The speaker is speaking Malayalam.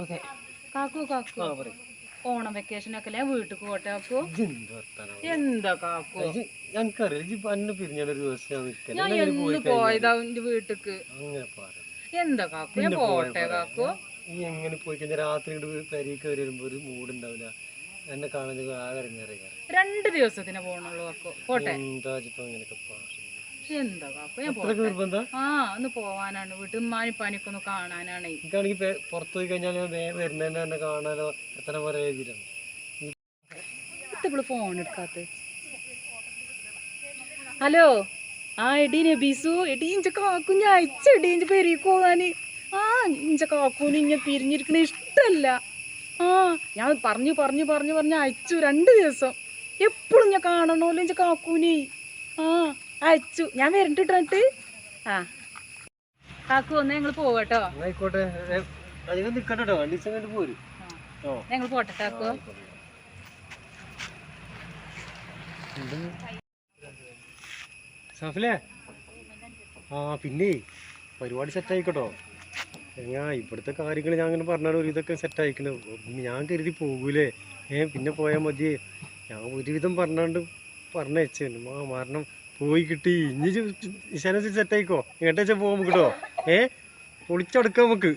ഓക്കെ കാക്കു കാക്കു ഓണം വെക്കേഷൻ ഒക്കെ അല്ലേ വീട്ടിൽ പോട്ടെ കാക്കു. എന്താ കാക്കു ഞാൻ എന്ന് പോയതാ എന്റെ വീട്ടിക്ക്. എന്താ കാക്കു ഞാൻ പോട്ടെ കാക്കു. നീ എങ്ങനെ പോയി കഴിഞ്ഞാൽ രാത്രി പെരീക്ക് വരുമ്പോ ഒരു മൂഡ് ഉണ്ടാവില്ല. എന്നെ കാണുന്നത് ആകെ ഇറങ്ങിയറിയാം. 2 ദിവസത്തിന് പോണുള്ളൂ കാക്കു. പോട്ടെ. എന്താ എന്താ കാക്കു ഞാൻ പോട്ടെ. ആ ഒന്ന് പോവാനാണ് വീട്ടിൽ ഉമ്മാനിപ്പാനിക്ക് ഒന്ന് കാണാനാണ്. എനിക്കാണെങ്കിൽ പുറത്തു പോയി കഴിഞ്ഞാൽ വരുന്നതന്നെ എന്നെ കാണാനോ എത്ര പറയുകയാണ്. ഇവള് ഫോൺ എടുക്കാത്ത. ഹലോ ആ എടീ നബീസു എടീ ഇഞ്ച കാക്കു ഞാൻ അയച്ചെടീ ഇഞ്ച പെരീക്ക് പോവാന്. ആ ഇഞ്ച കാക്കൂന് ഇഞ്ഞ പിരിഞ്ഞിരിക്കണ ഇഷ്ടല്ല. ആ ഞാൻ പറഞ്ഞു അയച്ചു 2 ദിവസം. എപ്പോഴും ഞാൻ കാണണമല്ലോ ഇഞ്ച കാക്കൂന്. ആ അയച്ചു ഞാൻ വരണ്ടിട്ട്. ആ കാക്കു ഒന്ന് ഞങ്ങൾ പോവാട്ടോ. ആയിക്കോട്ടെ നിക്കട്ടോ പോരും. ഞങ്ങൾ പോട്ടെ കാക്കു. സഫലേ ആ പിന്നെ പരിപാടി സെറ്റായിക്കോട്ടോ. ഇവിടുത്തെ കാര്യങ്ങൾ ഞാൻ അങ്ങനെ പറഞ്ഞാൽ ഒരുവിധമൊക്കെ സെറ്റായിക്കണ. ഞാൻ കരുതി പോകൂലേ പിന്നെ പോയാൽ മതിയേ. ഞാൻ ഒരുവിധം പറഞ്ഞയച്ചു. മരണം പോയി കിട്ടി. ഇനി ഇശാനത്തിൽ സെറ്റായിക്കോ. എങ്ങോട്ടാ പോവാൻ നമുക്ക് കേട്ടോ. പൊളിച്ചെടുക്കാം നമുക്ക്.